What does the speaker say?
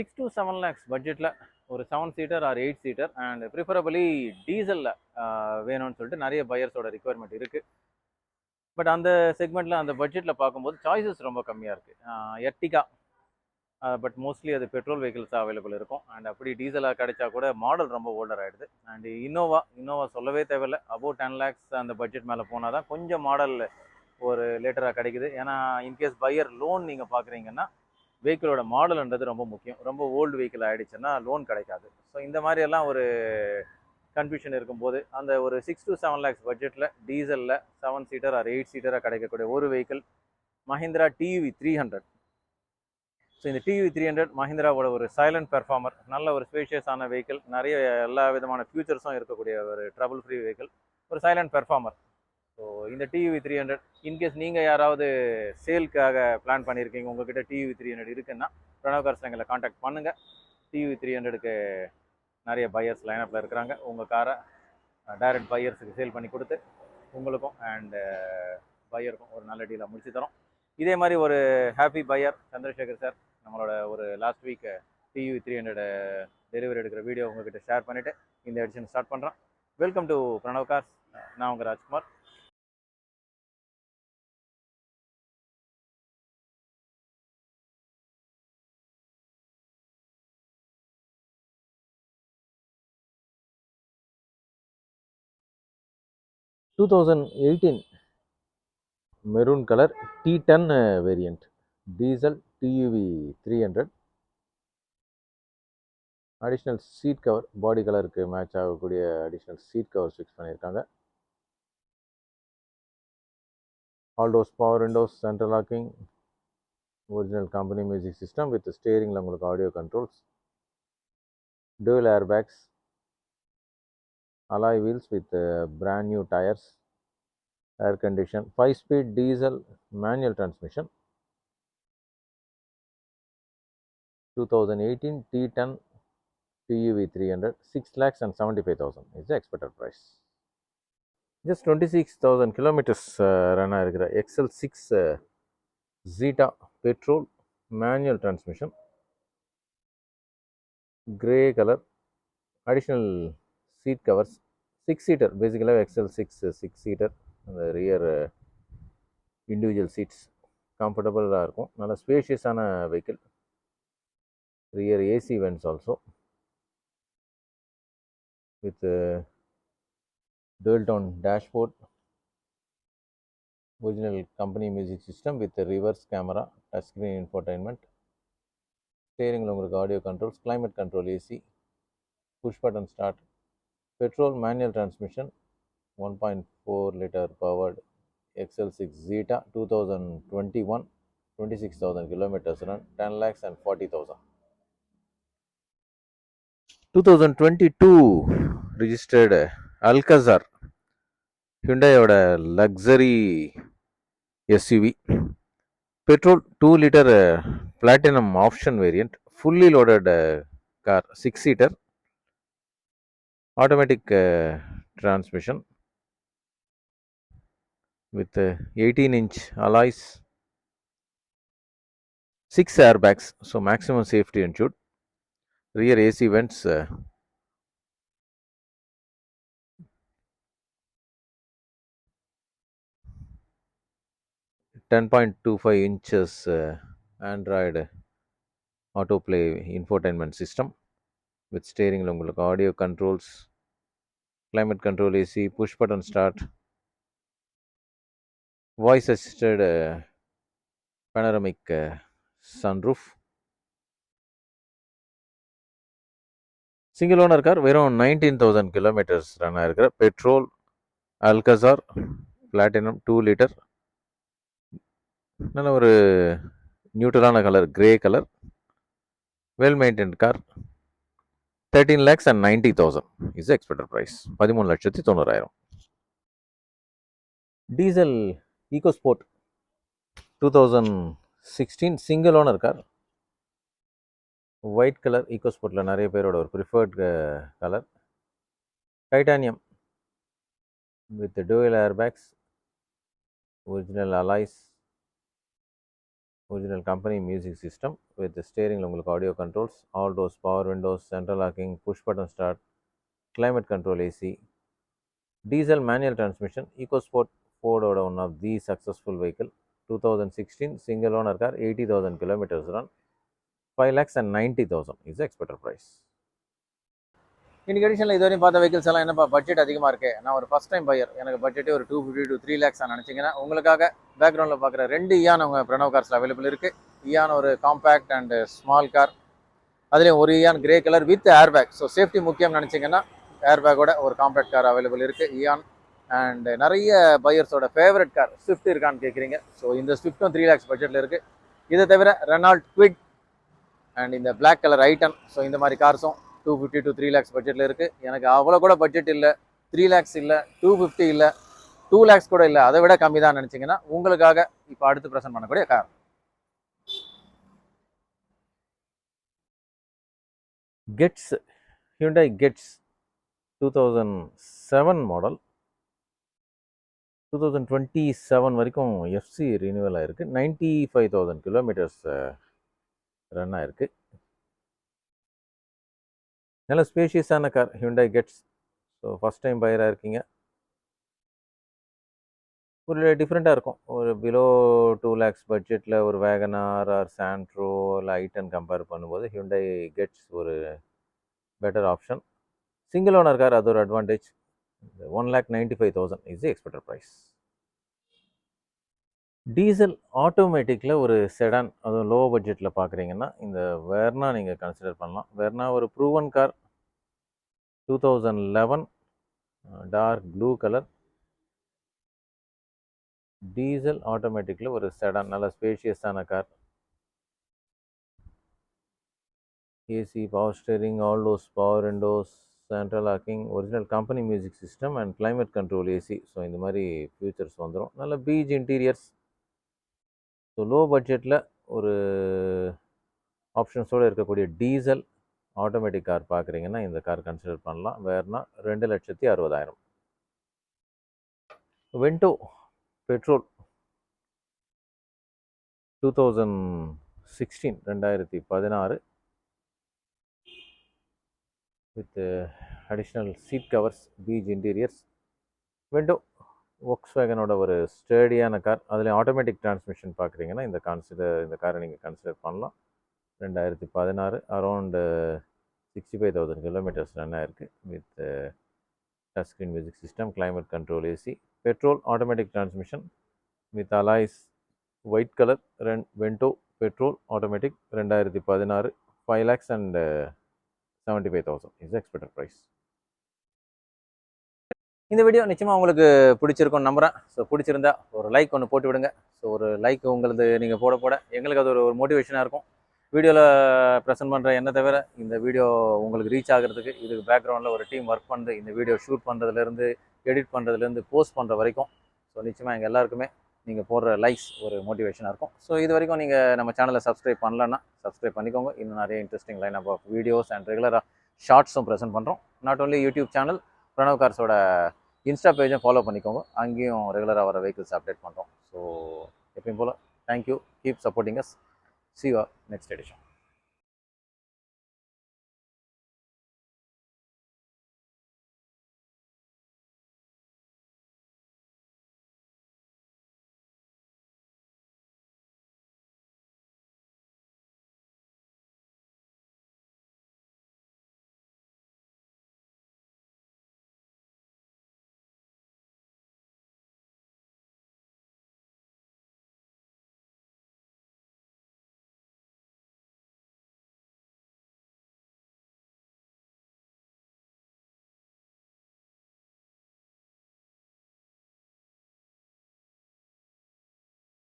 6 to 7 lakhs பட்ஜெட்டில் ஒரு 7 seater or 8 seater and preferably டீசலில் வேணும்னு சொல்லிட்டு நிறைய பையர்ஸோட ரிக்குவயர்மெண்ட் இருக்குது. பட் அந்த செக்மெண்ட்டில் அந்த பட்ஜெட்டில் பார்க்கும்போது சாய்ஸஸ் ரொம்ப கம்மியாக இருக்குது. எர்டிகா, பட் மோஸ்ட்லி அது பெட்ரோல் வெஹிக்கிள்ஸ் அவைலபிள் இருக்கும். அண்ட் அப்படி டீசலாக கிடைச்சா கூட மாடல் ரொம்ப ஓல்டர் ஆகிடுது. அண்ட் இன்னோவா சொல்லவே தேவையில்லை. அபோவ் 10 lakhs அந்த பட்ஜெட் மேலே போனால் தான் கொஞ்சம் மாடல் ஒரு லேட்டராக கிடைக்குது. ஏன்னா இன்கேஸ் பையர் லோன் நீங்கள் பார்க்குறீங்கன்னா வெஹிக்கிளோட மாடல்ன்றது ரொம்ப முக்கியம். ரொம்ப ஓல்டு வெஹிக்கிள் ஆகிடுச்சுன்னா லோன் கிடைக்காது. ஸோ இந்த மாதிரியெல்லாம் ஒரு கன்ஃபியூஷன் இருக்கும்போது அந்த ஒரு 6 to 7 lakhs பட்ஜெட்டில் டீசலில் 7 சீட்டர் ஆர் 8 சீட்டராக கிடைக்கக்கூடிய ஒரு வெஹிக்கிள் மஹிந்திரா டிவி 300. ஸோ இந்த டிவி 300 மஹிந்திராவோட ஒரு சைலண்ட் பெர்ஃபார்மர், நல்ல ஒரு ஸ்பேஷியஸான வெஹிக்கிள், நிறைய எல்லா விதமான ஃபியூச்சர்ஸும் இருக்கக்கூடிய ஒரு ட்ரபிள் ஃப்ரீ வெஹிக்கிள், ஒரு சைலண்ட் பெர்ஃபார்மர். ஸோ இந்த டிவி 300 இன்கேஸ் நீங்கள் யாராவது சேல்க்காக பிளான் பண்ணியிருக்கீங்க, உங்ககிட்ட டிவி 300 இருக்குன்னா பிரணவ் கார்ஸ்ல எங்களை காண்டாக்ட் பண்ணுங்கள். டிவி 300க்கு நிறைய பையர்ஸ் லைனப்பில் இருக்கிறாங்க. உங்கள் காரை டைரக்ட் பையர்ஸுக்கு சேல் பண்ணி கொடுத்து உங்களுக்கும் அண்ட் பையருக்கும் ஒரு நல்ல டீலாக முடிச்சு தரோம். இதே மாதிரி ஒரு ஹாப்பி பையர் சந்திரசேகர் சார் நம்மளோட ஒரு லாஸ்ட் வீக் டிவி 300 டெலிவரி எடுக்கிற வீடியோ உங்ககிட்ட ஷேர் பண்ணிவிட்டு இந்த எடிஷன் ஸ்டார்ட் பண்ணுறேன். Welcome to Pranav cars. நான் உங்கள் Rajkumar. Two 2018 maroon colour T10 variant diesel TUV 300. Additional seat cover, body கலருக்கு மேட்ச் ஆகக்கூடிய அடிஷ்னல் சீட் கவர்ஸ் ஃபிக்ஸ் பண்ணியிருக்காங்க. All doors power windows, central locking, original company music system with ஸ்டேரிங்கில் உங்களுக்கு audio controls, dual airbags, alloy wheels with brand new tires, air condition, 5-speed diesel manual transmission, 2018 T10 TUV 300, 6,75,000 is the expected price. Just 26,000 kilometers run ஆகிருக்கிற XL6 Zeta petrol manual transmission, grey color, additional seat covers, 6-seater, basically XL6 6-seater, அந்த rear individual seeds கம்ஃபர்டபுளாக இருக்கும். நல்ல ஸ்பேஷியஸான vehicle. Rear AC vents also with dual tone dashboard, original company music system with reverse camera, touchscreen infotainment, ஸ்டேரிங்கில் உங்களுக்கு audio controls, climate control AC, push button start, petrol manual transmission, 1.4 liter powered XL6 Zeta, 2021, 26,000 kilometers run, 10,40,000. 2022 registered Alcazar, ஹிண்டாயோட luxury SUV, petrol 2 liter platinum option variant, fully loaded car, 6-seater, automatic transmission with 18-inch alloys, 6 airbags, so maximum safety ensured, rear AC vents, 10.25 inches Android autoplay infotainment system with steering உங்களுக்கு audio controls, climate control AC, push button start, voice assisted panoramic sunroof, single owner car, வெறும் 19,000 kilometers run ஆகிருக்கிற petrol Alcazar platinum 2 liter, நல்ல ஒரு நியூட்ரலான colour, grey colour, well maintained car, 13,90,000 is the expected price. 13,90,000. Diesel EcoSport 2016 single owner car, white colour, ஈகோஸ்போர்ட்டில் நிறைய பேரோட ஒரு preferred colour, titanium with dual airbags, original alloys, original company music system with ஸ்டேரிங்கில் உங்களுக்கு audio controls, all doors, power windows, central locking, push button start, climate control AC, diesel manual transmission, EcoSport Fordோட one of the successful vehicle. 2016 single owner car, 80,000 kilometers run, 5,90,000 is the expected price. இன்னைக்கு எடிஷனில் இது வரையும் பார்த்த vehicles எல்லாம் என்னப்பா budget அதிகமாக இருக்குது, நான் ஒரு ஃபஸ்ட் டைம் பையர், எனக்கு பட்ஜெட்டே ஒரு 250 to 3 lakhs நினச்சிங்கன்னா உங்களுக்காக பேக்ரவுண்டில் பார்க்குற 2 இயான் உங்கள் பிரணவ் கார்ஸில் அவைலபிள் இருக்குது. இயான் ஒரு காம்பேக்ட் அண்ட் ஸ்மால் கார், அதுலேயும் ஒரு Eon grey colour with airbag. So safety முக்கியம் நினச்சிங்கன்னா ஏர்பேக்கோட ஒரு காம்பேக்ட் கார் அவைலபிள் இருக்குது இயான். அண்ட் நிறைய பையர்ஸோட ஃபேவரட் கார் ஸ்விஃப்ட் இருக்கான்னு கேட்குறீங்க. ஸோ இந்த ஸ்விஃப்ட்டும் 3 lakhs பட்ஜெட்டில் இருக்குது. இதை தவிர ரெனால்ட் குவிட் அண்ட் இந்த பிளாக் கலர் ஐட்டன், ஸோ இந்த மாதிரி கார்ஸும் 250 to 3 lakhs பட்ஜெட்டில் இருக்குது. எனக்கு அவ்வளோ கூட பட்ஜெட் இல்லை, 3 lakhs இல்லை, 250 இல்லை, 2 lakhs கூட இல்லை, அதை விட கம்மி தான் நினச்சிங்கன்னா உங்களுக்காக இப்போ அடுத்து ப்ரெசென்ட் பண்ணக்கூடிய car gets, Hyundai gets 2007 model, 2027 வரைக்கும் எஃப்சி ரினியூவல் ஆகிருக்கு. 95,000 kilometers ரன் ஆகிருக்கு. நல்ல ஸ்பேஷியஸான car Hyundai Getz. So first time பையராக இருக்கீங்க, ஒரு டிஃப்ரெண்ட்டாக இருக்கும். ஒரு பிலோ 2 lakhs பட்ஜெட்டில் ஒரு வேகனார் ஆர் சாண்ட்ரோ இல்லை ஐட்டன் கம்பேர் பண்ணும்போது ஹியூண்டாய் கெட்ஸ் ஒரு better option. Single owner car, அது ஒரு advantage. 1,95,000 is the expected price. Diesel ஆட்டோமேட்டிக்கில் ஒரு செடான், அதுவும் லோ பட்ஜெட்டில் பார்க்குறீங்கன்னா இந்த வெர்னா நீங்கள் கன்சிடர் பண்ணலாம். வெர்னா ஒரு proven car, 2011 dark blue colour, diesel ஆட்டோமேட்டிக்கில் ஒரு செடான், நல்ல ஸ்பேஷியஸான car. AC, power steering, all doors, power windows, central locking, original company music system and climate control AC. So இந்த மாதிரி ஃபியூச்சர்ஸ் வந்துடும். நல்ல பீச் இன்டீரியர்ஸ். ஸோ லோ பட்ஜெட்டில் ஒரு ஆப்ஷன்ஸோடு இருக்கக்கூடிய டீசல் ஆட்டோமேட்டிக் கார் பார்க்குறீங்கன்னா இந்த கார் கன்சிடர் பண்ணலாம். வேறுனா 2,60,000. Vento petrol 2016 2016 with additional seat covers, beige interiors. Vento Volkswagenோட ஒரு ஸ்டேடியான கார், அதில் ஆட்டோமேட்டிக் டிரான்ஸ்மிஷன் பார்க்குறீங்கன்னா இந்த காரை நீங்கள் கன்சிடர் பண்ணலாம். 2016 அரௌண்ட் 65,000 kilometers ரன் ஆயிருக்கு with touch screen music system, climate control AC, petrol automatic transmission with alloys, white colour. Vento petrol automatic 2016, 5,75,000 is expected price. இந்த வீடியோ நிச்சயமாக உங்களுக்கு பிடிச்சிருக்கும்னு நம்புகிறேன். ஸோ பிடிச்சிருந்தா ஒரு லைக் ஒன்று போட்டு விடுங்க. ஸோ ஒரு லைக் உங்களுக்கு நீங்கள் போட எங்களுக்கு அது ஒரு மோட்டிவேஷனாக இருக்கும். வீடியோவில் ப்ரெசென்ட் பண்ணுற என்ன தவிர இந்த வீடியோ உங்களுக்கு ரீச் ஆகிறதுக்கு இதுக்கு பேக்ரவுண்டில் ஒரு டீம் ஒர்க் பண்ணுது. இந்த வீடியோ ஷூட் பண்ணுறதுலேருந்து, எடிட் பண்ணுறதுலேருந்து, போஸ்ட் பண்ணுற வரைக்கும். ஸோ நிச்சயமாக எங்கள் எல்லாருக்குமே நீங்கள் போடுற லைக்ஸ் ஒரு மோட்டிவேஷனாக இருக்கும். ஸோ இது வரைக்கும் நீங்கள் நம்ம சேனலை சப்ஸ்கிரைப் பண்ணலன்னா சப்ஸ்கிரைப் பண்ணிக்கோங்க. இன்னும் நிறைய interesting line of videos and ரெகுலராக ஷார்ட்ஸும் ப்ரெசென்ட் பண்ணுறோம். Not only YouTube channel, Pranav கார்ஸோட இன்ஸ்டா பேஜும் ஃபாலோ பண்ணிக்கோங்க. அங்கேயும் ரெகுலராக வர வெஹிக்கிள்ஸ் அப்டேட் பண்ணுறோம். ஸோ எப்பயும் போல் thank you, keep supporting us. See you next edition.